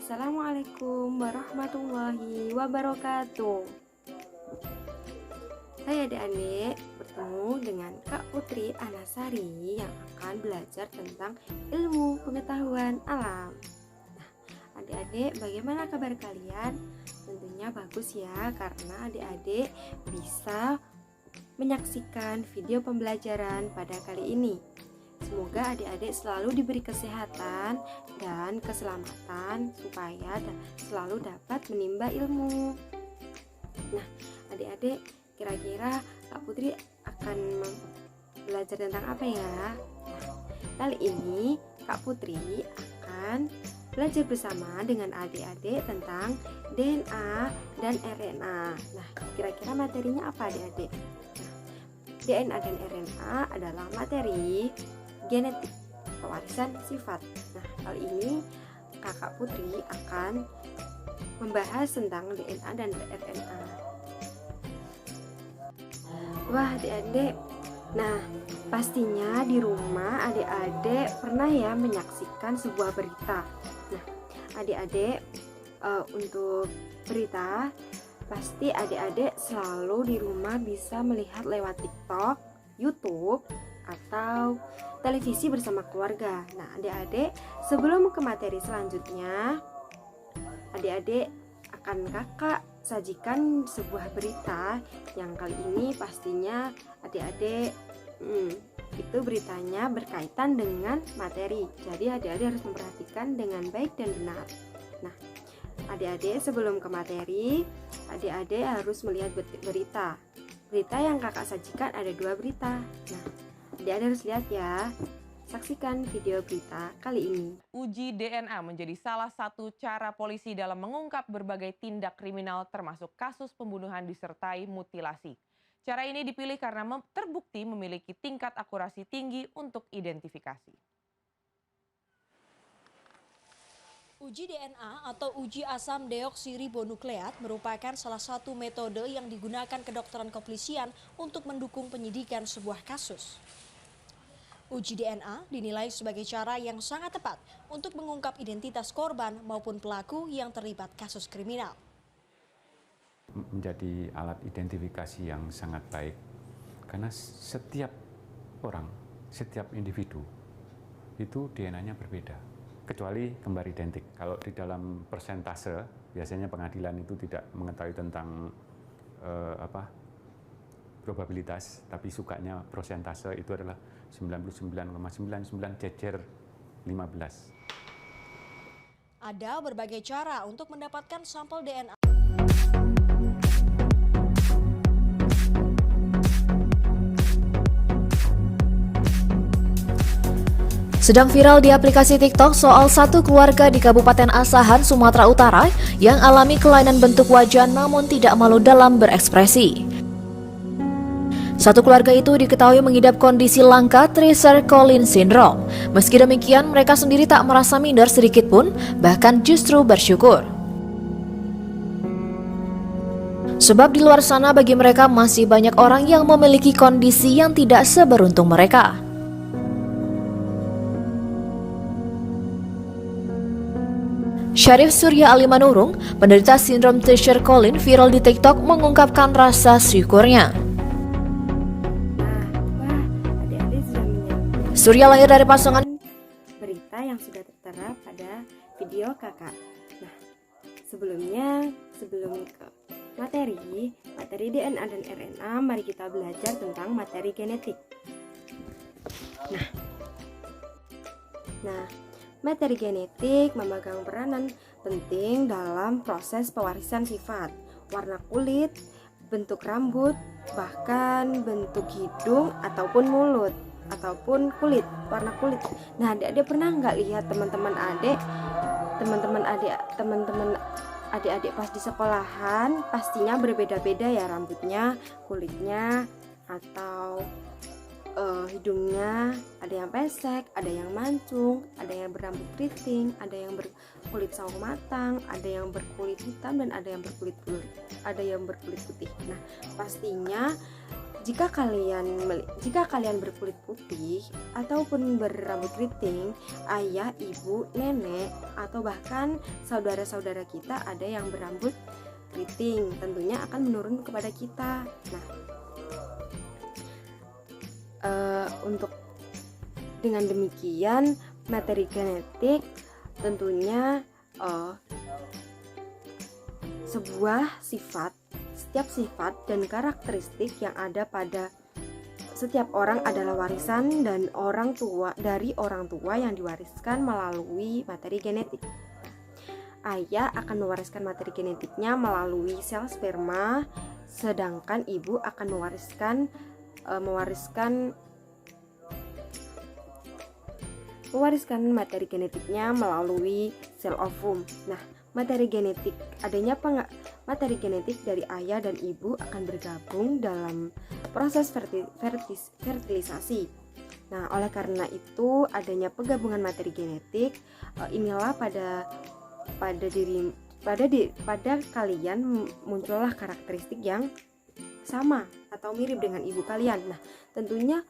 Assalamualaikum warahmatullahi wabarakatuh. Hai adik-adik, bertemu dengan Kak Putri Anasari yang akan belajar tentang ilmu pengetahuan alam. Nah, adik-adik, bagaimana kabar kalian? Tentunya bagus ya, karena adik-adik bisa menyaksikan video pembelajaran pada kali ini. Semoga adik-adik selalu diberi kesehatan dan keselamatan supaya selalu dapat menimba ilmu. Nah, adik-adik, kira-kira Kak Putri akan belajar tentang apa ya? Nah, kali ini Kak Putri akan belajar bersama dengan adik-adik tentang DNA dan RNA. Nah, kira-kira materinya apa adik-adik? Nah, DNA dan RNA adalah materi genetik pewarisan sifat. Nah, kali ini Kakak Putri akan membahas tentang DNA dan RNA. Wah, adik-adik. Nah, pastinya di rumah adik-adik pernah ya menyaksikan sebuah berita. Nah, adik-adik untuk berita pasti adik-adik selalu di rumah bisa melihat lewat TikTok, YouTube, atau televisi bersama keluarga. Nah, adik-adik, sebelum ke materi selanjutnya, adik-adik akan kakak sajikan sebuah berita yang kali ini pastinya adik-adik itu beritanya berkaitan dengan materi. Jadi adik-adik harus memperhatikan dengan baik dan benar. Nah, adik-adik sebelum ke materi, adik-adik harus melihat berita. Berita yang kakak sajikan ada 2 berita. Nah, adik-adik harus lihat ya. Saksikan video berita kali ini. Uji DNA menjadi salah satu cara polisi dalam mengungkap berbagai tindak kriminal termasuk kasus pembunuhan disertai mutilasi. Cara ini dipilih karena terbukti memiliki tingkat akurasi tinggi untuk identifikasi. Uji DNA atau uji asam deoksiribonukleat merupakan salah satu metode yang digunakan kedokteran kepolisian untuk mendukung penyidikan sebuah kasus. Uji DNA dinilai sebagai cara yang sangat tepat untuk mengungkap identitas korban maupun pelaku yang terlibat kasus kriminal. Menjadi alat identifikasi yang sangat baik karena setiap orang, setiap individu itu DNA-nya berbeda, kecuali kembar identik. Kalau di dalam persentase, biasanya pengadilan itu tidak mengetahui tentang probabilitas, tapi sukanya persentase itu adalah 99,99 cecer 15. Ada berbagai cara untuk mendapatkan sampel DNA. Sedang viral di aplikasi TikTok soal satu keluarga di Kabupaten Asahan, Sumatera Utara yang alami kelainan bentuk wajah namun tidak malu dalam berekspresi. Satu keluarga itu diketahui mengidap kondisi langka Treacher-Collins Syndrome. Meski demikian, mereka sendiri tak merasa minder sedikit pun, bahkan justru bersyukur. Sebab di luar sana bagi mereka masih banyak orang yang memiliki kondisi yang tidak seberuntung mereka. Syarif Surya Ali Manurung, penderita sindrom Treacher-Collins viral di TikTok mengungkapkan rasa syukurnya. Surya lahir dari pasangan berita yang sudah tertera pada video kakak. Nah, sebelum ke materi DNA dan RNA, mari kita belajar tentang materi genetik. Nah, materi genetik memegang peranan penting dalam proses pewarisan sifat, warna kulit, bentuk rambut, bahkan bentuk hidung ataupun mulut, ataupun kulit, warna kulit. Nah, adik-adik pernah nggak lihat teman-teman adik-adik pas di sekolahan pastinya berbeda-beda ya rambutnya, kulitnya, atau hidungnya. Ada yang pesek, ada yang mancung, ada yang berambut keriting, ada yang berkulit sawo matang, ada yang berkulit hitam, dan ada yang berkulit putih. Nah, pastinya jika kalian berkulit putih ataupun berambut keriting, ayah, ibu, nenek, atau bahkan saudara-saudara kita ada yang berambut keriting, tentunya akan menurun kepada kita. Nah, untuk dengan demikian materi genetik tentunya setiap sifat dan karakteristik yang ada pada setiap orang adalah warisan dan dari orang tua yang diwariskan melalui materi genetik. Ayah akan mewariskan materi genetiknya melalui sel sperma, sedangkan ibu akan mewariskan materi genetiknya melalui sel ovum. Nah, materi genetik dari ayah dan ibu akan bergabung dalam proses fertilisasi. Nah, oleh karena itu adanya penggabungan materi genetik, inilah pada kalian muncullah karakteristik yang sama atau mirip dengan ibu kalian. Nah, tentunya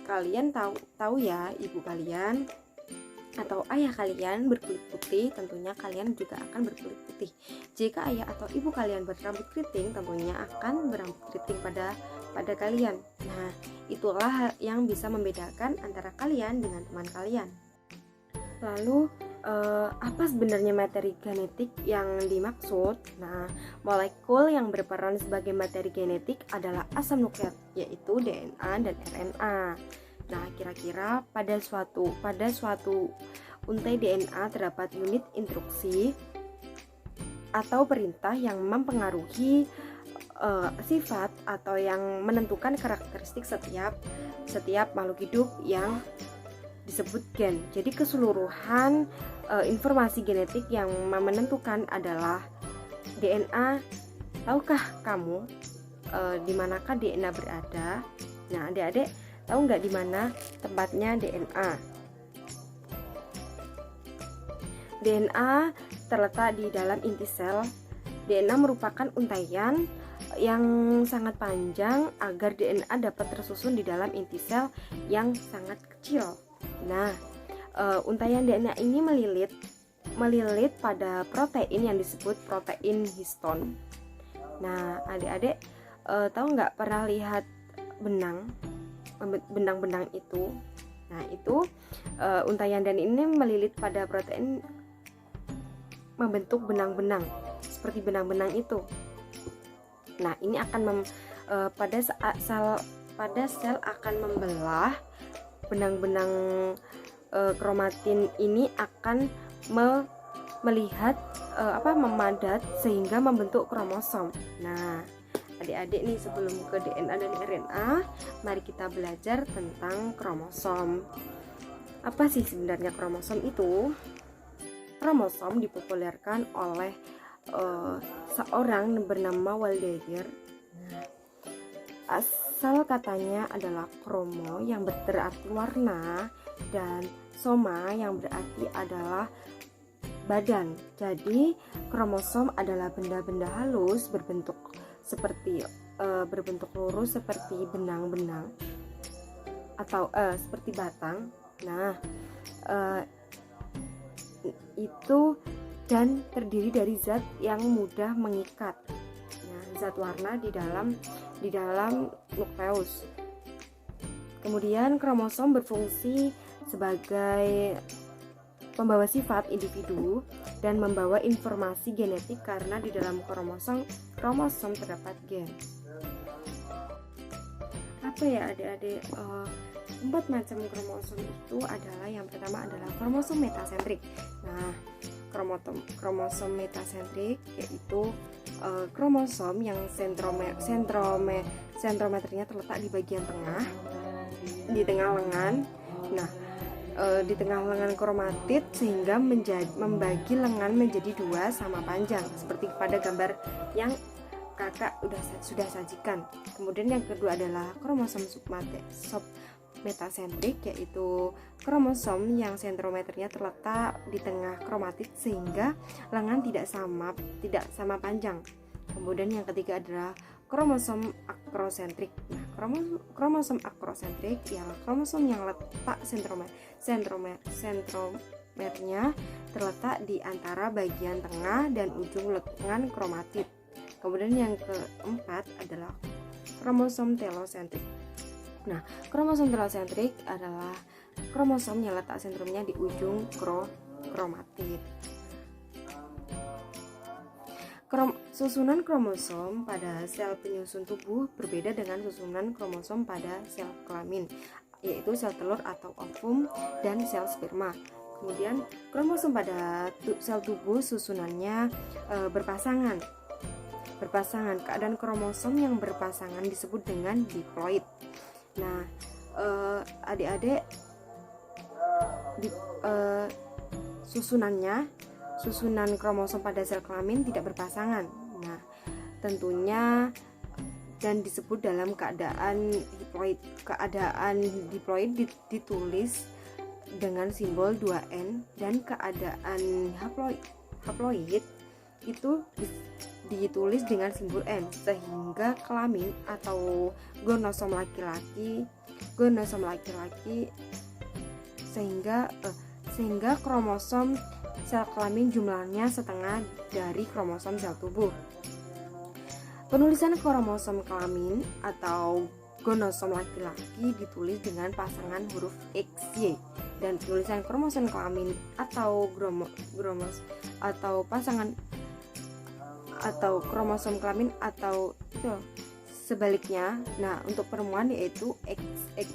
kalian tahu ya, ibu kalian atau ayah kalian berkulit putih, tentunya kalian juga akan berkulit putih. Jika ayah atau ibu kalian berambut keriting, tentunya akan berambut keriting pada kalian. Nah, itulah yang bisa membedakan antara kalian dengan teman kalian. Lalu apa sebenarnya materi genetik yang dimaksud? Nah, molekul yang berperan sebagai materi genetik adalah asam nukleat, yaitu DNA dan RNA. Nah, kira-kira pada suatu untai DNA terdapat unit instruksi atau perintah yang mempengaruhi sifat atau yang menentukan karakteristik setiap makhluk hidup yang disebut gen. Jadi keseluruhan informasi genetik yang menentukan adalah DNA. Tahukah kamu di manakah DNA berada? Nah, adik-adik tahu nggak di mana tempatnya DNA? DNA terletak di dalam inti sel. DNA merupakan untaian yang sangat panjang agar DNA dapat tersusun di dalam inti sel yang sangat kecil. Nah, untaian DNA ini melilit pada protein yang disebut protein histon. Nah, adik-adik tahu nggak pernah lihat benang-benang itu? Nah, itu untaian DNA ini melilit pada protein membentuk benang-benang seperti benang-benang itu. Nah, ini akan pada sel akan membelah benang-benang kromatin ini akan melihat memadat sehingga membentuk kromosom. Nah, adik-adik nih, sebelum ke DNA dan RNA, mari kita belajar tentang kromosom. Apa sih sebenarnya kromosom itu? Kromosom dipopulerkan oleh seorang bernama Waldeyer. Asal katanya adalah kromo yang berarti warna dan soma yang berarti adalah badan. Jadi kromosom adalah benda-benda halus berbentuk lurus seperti benang-benang atau seperti batang. Nah, itu dan terdiri dari zat yang mudah mengikat. Nah, zat warna di dalam nukleus. Kemudian kromosom berfungsi sebagai pembawa sifat individu dan membawa informasi genetik karena di dalam kromosom terdapat gen. Apa ya adik-adik? 4 macam kromosom itu adalah, yang pertama adalah kromosom metasentrik. Nah, kromosom metasentrik yaitu kromosom yang sentrometernya terletak di bagian tengah, di tengah lengan. Nah, di tengah lengan kromatid sehingga membagi lengan menjadi 2 sama panjang seperti pada gambar yang kakak sudah sajikan. Kemudian yang kedua adalah kromosom submetasentrik, yaitu kromosom yang sentrometernya terletak di tengah kromatid sehingga lengan tidak sama panjang. Kemudian yang ketiga adalah kromosom akrosentrik. Nah, Kromosom akrosentrik ialah kromosom yang letak sentromernya terletak di antara bagian tengah dan ujung lengan kromatid. Kemudian yang keempat adalah kromosom telosentrik. Nah, kromosom telosentrik adalah kromosom yang letak sentrumnya di ujung kromatid. Susunan kromosom pada sel penyusun tubuh berbeda dengan susunan kromosom pada sel kelamin, yaitu sel telur atau ovum dan sel sperma. Kemudian kromosom pada sel tubuh susunannya berpasangan. Keadaan kromosom yang berpasangan disebut dengan diploid. Nah, adik-adik, susunan kromosom pada sel kelamin tidak berpasangan. Nah, tentunya dan disebut dalam keadaan diploid. Keadaan diploid ditulis dengan simbol 2N, dan keadaan haploid itu ditulis dengan simbol N, sehingga kelamin atau gonosom laki-laki sehingga kromosom sel kelamin jumlahnya setengah dari kromosom sel tubuh. Penulisan kromosom kelamin atau gonosom laki-laki ditulis dengan pasangan huruf XY, dan penulisan kromosom kelamin atau kromosom kelamin atau sebaliknya. Nah, untuk perempuan yaitu XX.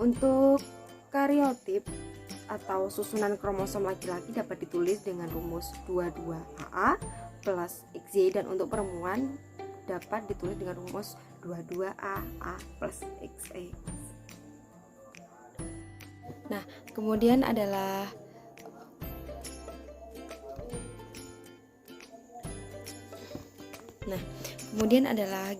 Untuk kariotip atau susunan kromosom laki-laki dapat ditulis dengan rumus 22AA plus XY, dan untuk perempuan dapat ditulis dengan rumus 22AA plus XY. Nah, kemudian adalah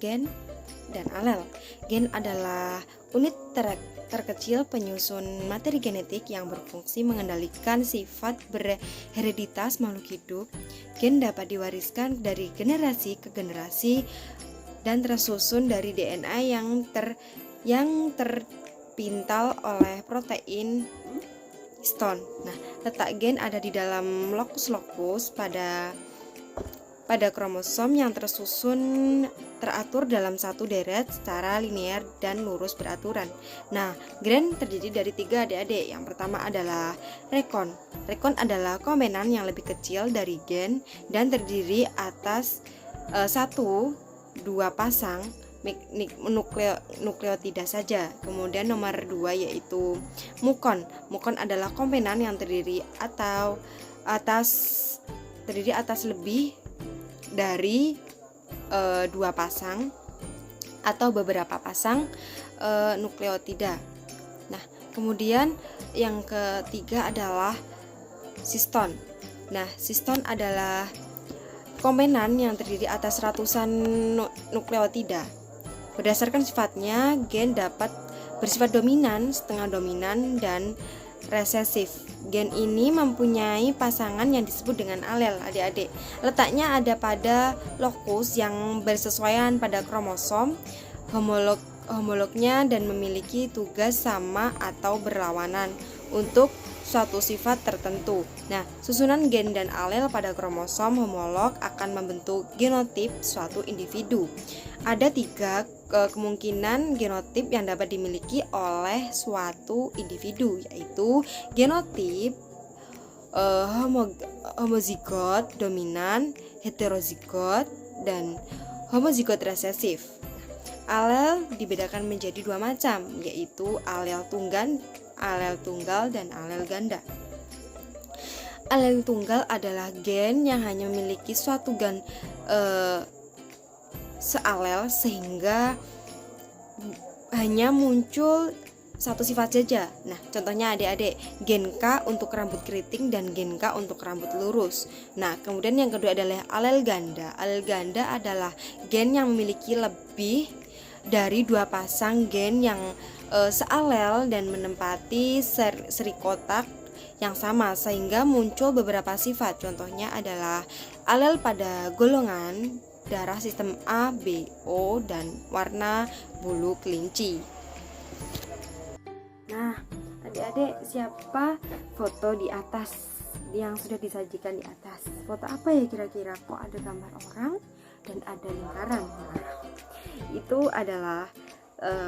gen dan alel. Gen adalah unit terkecil penyusun materi genetik yang berfungsi mengendalikan sifat berhereditas makhluk hidup. Gen dapat diwariskan dari generasi ke generasi dan tersusun dari DNA yang terpintal oleh protein histone. Nah, letak gen ada di dalam lokus-lokus pada kromosom yang teratur dalam satu deret secara linear dan lurus beraturan. Nah, gen terdiri dari 3 adik-adik. Yang pertama adalah rekon. Rekon adalah komponen yang lebih kecil dari gen dan terdiri atas 1-2 pasang nukleotida saja. Kemudian nomor 2 yaitu mukon. Mukon adalah komponen yang terdiri atas lebih dari 2 pasang atau beberapa pasang nukleotida. Nah, kemudian yang ketiga adalah siston. Nah, siston adalah komponen yang terdiri atas ratusan nukleotida. Berdasarkan sifatnya, gen dapat bersifat dominan, setengah dominan, dan resesif. Gen ini mempunyai pasangan yang disebut dengan alel, adik-adik. Letaknya ada pada lokus yang bersesuaian pada kromosom homolognya dan memiliki tugas sama atau berlawanan untuk suatu sifat tertentu. Nah, susunan gen dan alel pada kromosom homolog akan membentuk genotip suatu individu. Ada 3 kemungkinan genotip yang dapat dimiliki oleh suatu individu, yaitu genotip homozigot dominan, heterozigot, dan homozigot resesif. Alel dibedakan menjadi 2 macam, yaitu alel tunggal dan alel ganda. Alel tunggal adalah gen yang hanya memiliki suatu gen sealel, sehingga hanya muncul satu sifat saja. Nah, contohnya adik-adik, gen K untuk rambut keriting dan gen K untuk rambut lurus. Nah, kemudian yang kedua adalah alel ganda. Alel ganda adalah gen yang memiliki lebih dari 2 pasang gen yang sealel dan menempati seri kotak yang sama, sehingga muncul beberapa sifat. Contohnya adalah alel pada golongan darah sistem A, B, O, dan warna bulu kelinci. Nah, adik-adik, siapa foto di atas yang sudah disajikan di atas? Foto apa ya kira-kira? Kok ada gambar orang dan ada lingkaran? Nah, itu adalah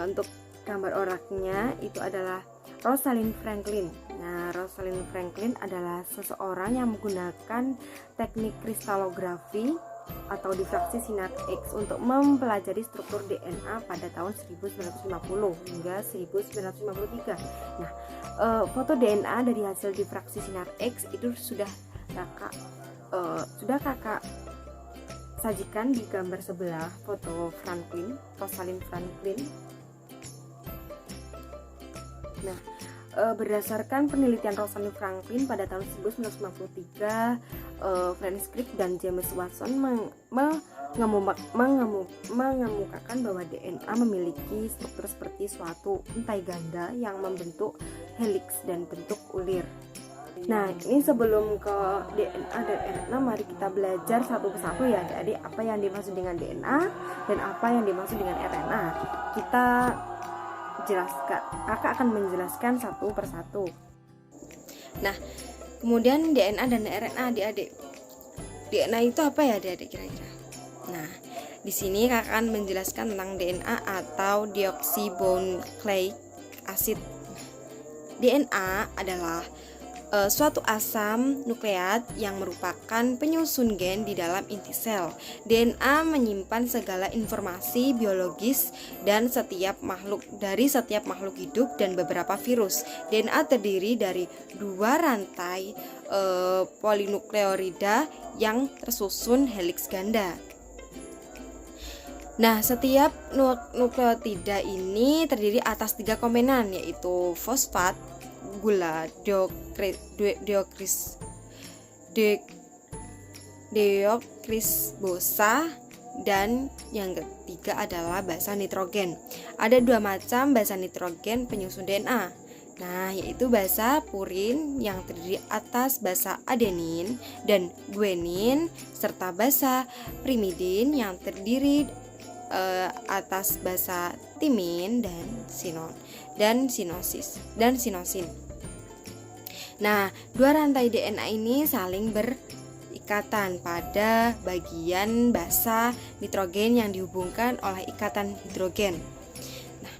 untuk gambar orangnya itu adalah Rosalind Franklin. Nah, Rosalind Franklin adalah seseorang yang menggunakan teknik kristalografi atau difraksi sinar X untuk mempelajari struktur DNA pada tahun 1950 hingga 1953. Nah, foto DNA dari hasil difraksi sinar X itu sudah kakak sajikan di gambar sebelah foto Rosalind Franklin. Nah, berdasarkan penelitian Rosalind Franklin pada tahun 1993, Francis Crick dan James Watson mengemukakan bahwa DNA memiliki struktur seperti suatu untai ganda yang membentuk heliks dan bentuk ulir. Nah, ini sebelum ke DNA dan RNA, mari kita belajar satu persatu ya adik-adik, apa yang dimaksud dengan DNA dan apa yang dimaksud dengan RNA. Kita jelaskan, kakak akan menjelaskan satu persatu. Nah, kemudian DNA dan RNA adik-adik. DNA itu apa ya adik-adik kira-kira? Nah, di sini kakak akan menjelaskan tentang DNA atau deoksibonukleik acid. DNA adalah suatu asam nukleat yang merupakan penyusun gen di dalam inti sel. DNA menyimpan segala informasi biologis dan setiap makhluk hidup dan beberapa virus. DNA terdiri dari dua rantai polinukleotida yang tersusun heliks ganda. Nah, setiap nukleotida ini terdiri atas 3 komponen, yaitu fosfat, gula deokrisbosa, dan yang ketiga adalah basa nitrogen. Ada 2 macam basa nitrogen penyusun DNA. Nah, yaitu basa purin yang terdiri atas basa adenin dan guanin, serta basa pirimidin yang terdiri atas basa timin dan sinosin. Nah, 2 rantai DNA ini saling berikatan pada bagian basa nitrogen yang dihubungkan oleh ikatan hidrogen. Nah,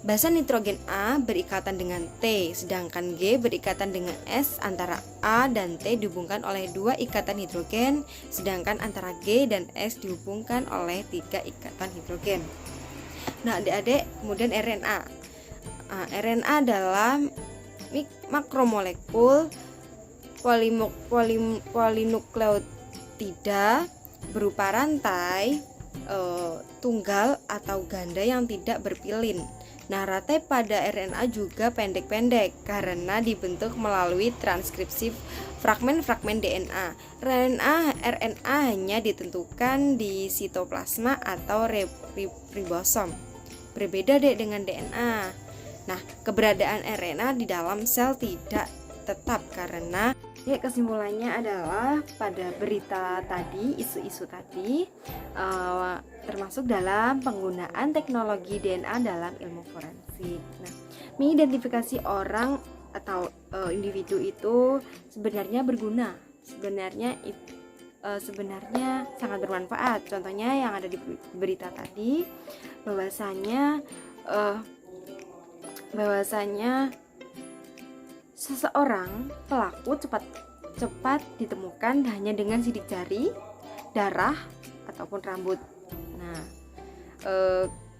basa nitrogen A berikatan dengan T, sedangkan G berikatan dengan S. Antara A dan T dihubungkan oleh 2 ikatan hidrogen, sedangkan antara G dan S dihubungkan oleh 3 ikatan hidrogen. Nah, adik-adik, kemudian RNA. RNA adalah makromolekul polinukleotida berupa rantai tunggal atau ganda yang tidak berpilin. Nah, rantai pada RNA juga pendek-pendek karena dibentuk melalui transkripsi fragmen-fragmen DNA. RNA hanya ditentukan di sitoplasma atau ribosom. Berbeda dengan DNA. Nah, keberadaan RNA di dalam sel tidak tetap karena kesimpulannya adalah pada berita tadi, isu-isu tadi termasuk dalam penggunaan teknologi DNA dalam ilmu forensik. Nah, mengidentifikasi orang atau individu itu sebenarnya berguna, sebenarnya sangat bermanfaat. Contohnya yang ada di berita tadi, bahwasanya seseorang pelaku cepat ditemukan hanya dengan sidik jari, darah, ataupun rambut. Nah,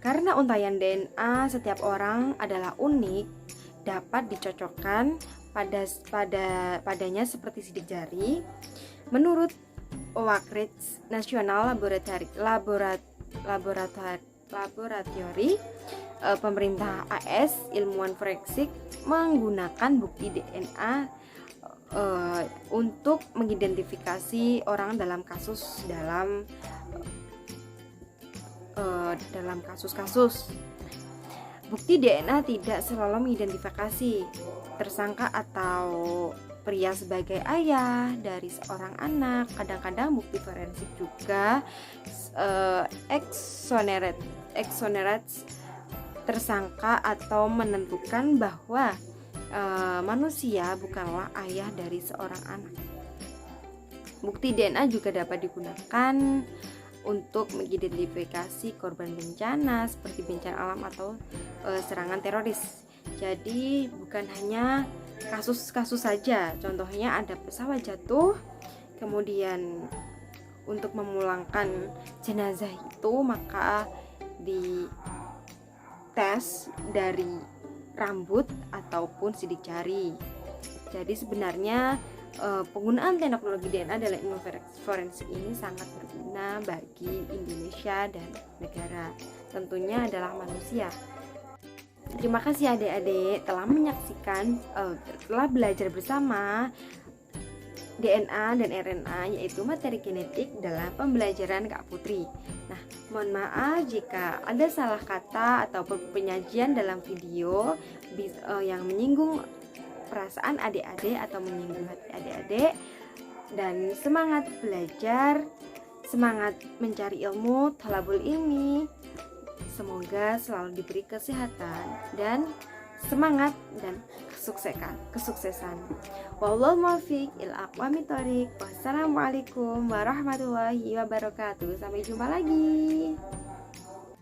karena untaian DNA setiap orang adalah unik, dapat dicocokkan padanya seperti sidik jari. Menurut Oak Ridge National Laboratory, pemerintah AS, ilmuwan forensik menggunakan bukti DNA untuk mengidentifikasi orang dalam kasus-kasus. Bukti DNA tidak selalu mengidentifikasi tersangka atau pria sebagai ayah dari seorang anak. Kadang-kadang bukti forensik juga exonerate tersangka atau menentukan bahwa manusia bukanlah ayah dari seorang anak. Bukti DNA juga dapat digunakan untuk mengidentifikasi korban bencana seperti bencana alam atau serangan teroris. Jadi bukan hanya kasus-kasus saja, contohnya ada pesawat jatuh, kemudian untuk memulangkan jenazah itu maka dites dari rambut ataupun sidik jari. Jadi sebenarnya penggunaan teknologi DNA dalam ilmu forensik ini sangat berguna bagi Indonesia dan negara, tentunya adalah manusia. Terima kasih adik-adik telah menyaksikan, telah belajar bersama DNA dan RNA, yaitu materi genetik dalam pembelajaran Kak Putri. Nah, mohon maaf jika ada salah kata atau penyajian dalam video yang menyinggung perasaan adik-adik atau menyinggung hati adik-adik. Dan semangat belajar, semangat mencari ilmu, thalabul ilmi. Semoga selalu diberi kesehatan dan semangat dan kesuksesan. Wallahu muwaffiq ila aqwamit thoriq. Wassalamualaikum warahmatullahi wabarakatuh. Sampai jumpa lagi.